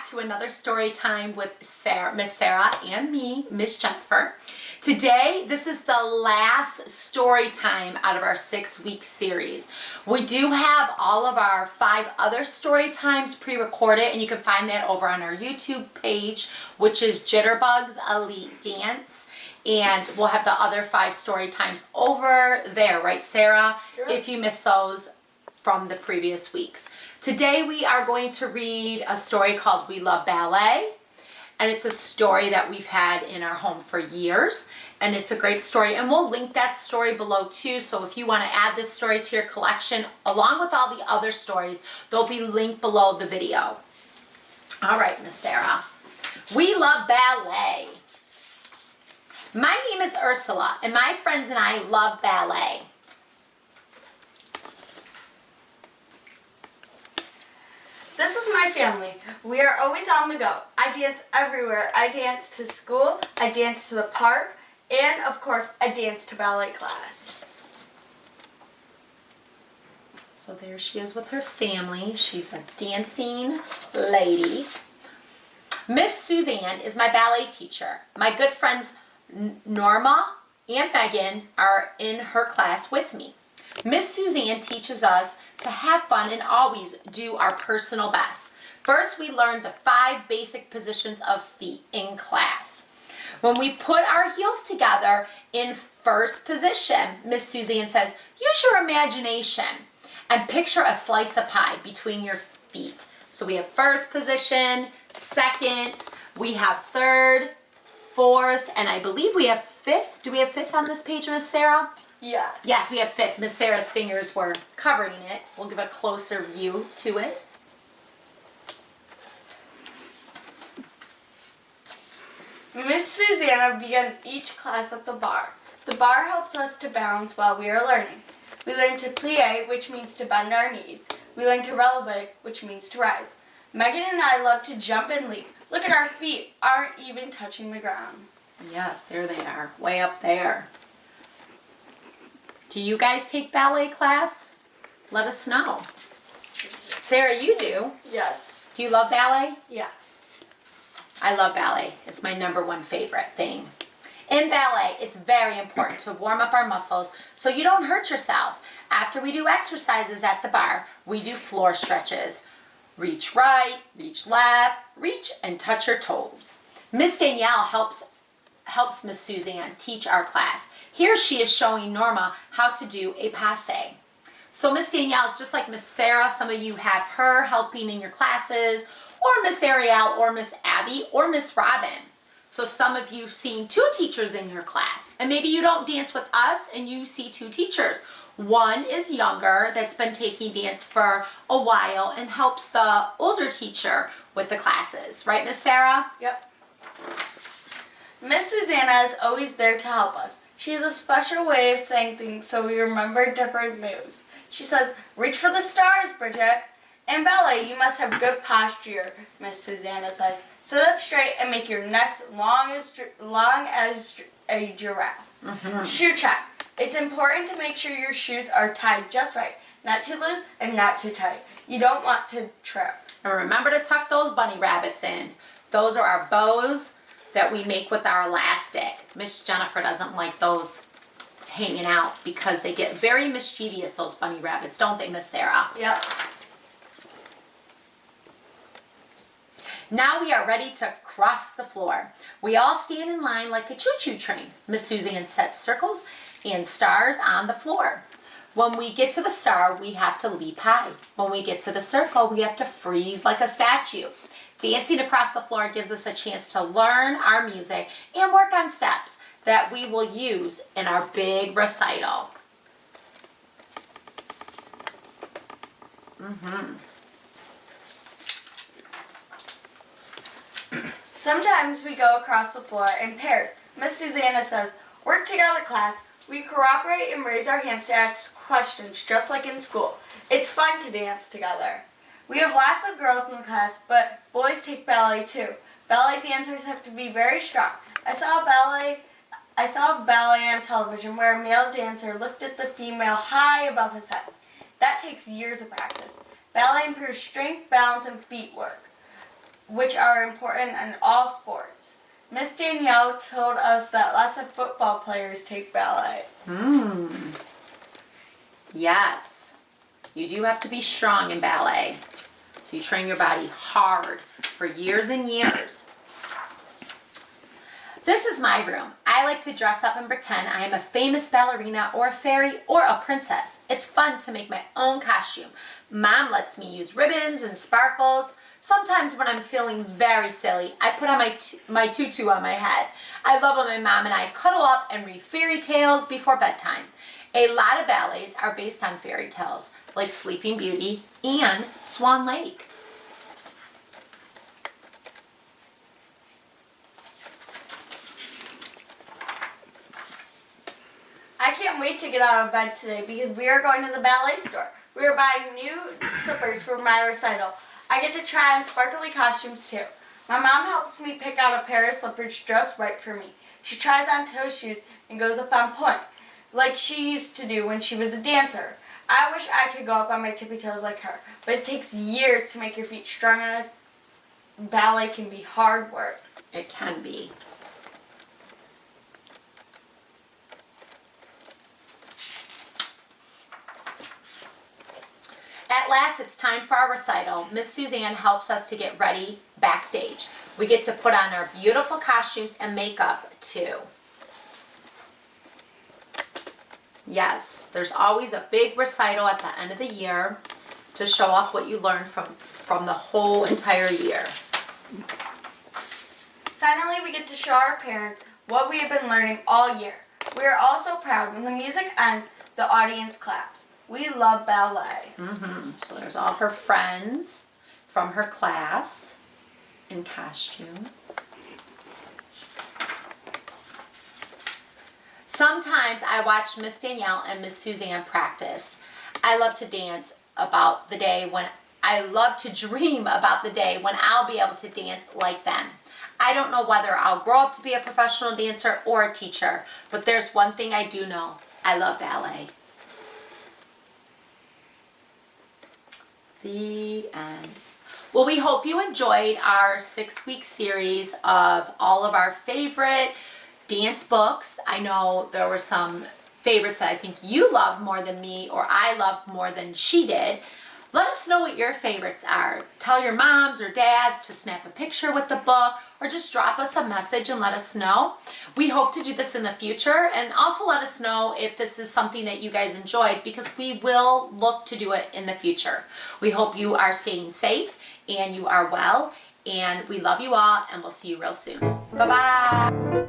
back to another story time with Miss Sarah and me, Miss Jennifer. Today, this is the last story time out of our 6-week series. We do have all of our 5 other story times pre-recorded, and you can find that over on our YouTube page, which is Jitterbugs Elite Dance. And we'll have the other 5 story times over there, right, Sarah? Sure. If you missed those from the previous weeks. Today we are going to read a story called We Love Ballet, and it's a story that we've had in our home for years, and it's a great story, and we'll link that story below too, so if you want to add this story to your collection along with all the other stories, they'll be linked below the video. All right, Miss Sarah. We love ballet. My name is Ursula, and my friends and I love ballet. This is my family. We are always on the go. I dance everywhere. I dance to school, I dance to the park, and of course, I dance to ballet class. So there she is with her family. She's a dancing lady. Miss Suzanne is my ballet teacher. My good friends Norma and Megan are in her class with me. Miss Suzanne teaches us to have fun and always do our personal best. First, we learn the 5 basic positions of feet in class. When we put our heels together in first position, Miss Suzanne says, use your imagination and picture a slice of pie between your feet. So we have first position, second, we have third, fourth, and I believe we have fifth. Do we have fifth on this page, Miss Sarah? Yes. Yes, we have fifth. Miss Sarah's fingers were covering it. We'll give a closer view to it. Miss Susanna begins each class at the bar. The bar helps us to balance while we are learning. We learn to plie, which means to bend our knees. We learn to releve, which means to rise. Megan and I love to jump and leap. Look at our feet, aren't even touching the ground. Yes, there they are, way up there. Do you guys take ballet class? Let us know. Sarah, you do. Yes. Do you love ballet? Yes. I love ballet. It's my #1 favorite thing. In ballet, it's very important to warm up our muscles so you don't hurt yourself. After we do exercises at the bar, we do floor stretches. Reach right, reach left, reach and touch your toes. Miss Danielle helps Miss Suzanne teach our class. Here she is showing Norma how to do a passe. So Miss Danielle is just like Miss Sarah. Some of you have her helping in your classes, or Miss Ariel, or Miss Abby, or Miss Robin. So some of you have seen 2 teachers in your class, and maybe you don't dance with us and you see 2 teachers. One is younger, that's been taking dance for a while and helps the older teacher with the classes. Right, Miss Sarah? Yep. Miss Susanna is always there to help us. She has a special way of saying things so we remember different moves. She says, reach for the stars, Bridget. In ballet, you must have good posture, Miss Susanna says. Sit up straight and make your necks long as a giraffe. Shoe check. It's important to make sure your shoes are tied just right. Not too loose and not too tight. You don't want to trip. And remember to tuck those bunny rabbits in. Those are our bows that we make with our elastic. Miss Jennifer doesn't like those hanging out because they get very mischievous, those bunny rabbits, don't they, Miss Sarah? Yep. Now we are ready to cross the floor. We all stand in line like a choo-choo train. Miss Suzanne sets circles and stars on the floor. When we get to the star, we have to leap high. When we get to the circle, we have to freeze like a statue. Dancing across the floor gives us a chance to learn our music and work on steps that we will use in our big recital. Sometimes we go across the floor in pairs. Miss Susanna says, work together, class. We cooperate and raise our hands to ask questions just like in school. It's fun to dance together. We have lots of girls in the class, but boys take ballet too. Ballet dancers have to be very strong. I saw a ballet on television where a male dancer lifted the female high above his head. That takes years of practice. Ballet improves strength, balance, and feet work. which are important in all sports. Miss Danielle told us that lots of football players take ballet. Yes. You do have to be strong in ballet. So you train your body hard for years and years. This is my room. I like to dress up and pretend I am a famous ballerina or a fairy or a princess. It's fun to make my own costume. Mom lets me use ribbons and sparkles. Sometimes when I'm feeling very silly, I put on my tutu on my head. I love when my mom and I cuddle up and read fairy tales before bedtime. A lot of ballets are based on fairy tales, like Sleeping Beauty and Swan Lake. I can't wait to get out of bed today because we are going to the ballet store. We are buying new slippers for my recital. I get to try on sparkly costumes too. My mom helps me pick out a pair of slippers just right for me. She tries on toe shoes and goes up on point, like she used to do when she was a dancer. I wish I could go up on my tippy toes like her, but it takes years to make your feet strong enough. Ballet can be hard work. It can be. At last, it's time for our recital. Miss Suzanne helps us to get ready backstage. We get to put on our beautiful costumes and makeup too. Yes, there's always a big recital at the end of the year to show off what you learned from the whole entire year. Finally, we get to show our parents what we have been learning all year. We are also proud when the music ends, the audience claps. We love ballet. So there's all her friends from her class in costume. Sometimes I watch Miss Danielle and Miss Suzanne practice. I love to dance about the day when I love to dream about the day when I'll be able to dance like them. I don't know whether I'll grow up to be a professional dancer or a teacher, but there's one thing I do know. I love ballet. The end. Well, we hope you enjoyed our 6-week series of all of our favorite dance books. I know there were some favorites that I think you loved more than me or I loved more than she did. Let us know what your favorites are. Tell your moms or dads to snap a picture with the book or just drop us a message and let us know. We hope to do this in the future, and also let us know if this is something that you guys enjoyed because we will look to do it in the future. We hope you are staying safe and you are well, and we love you all, and we'll see you real soon. Bye-bye.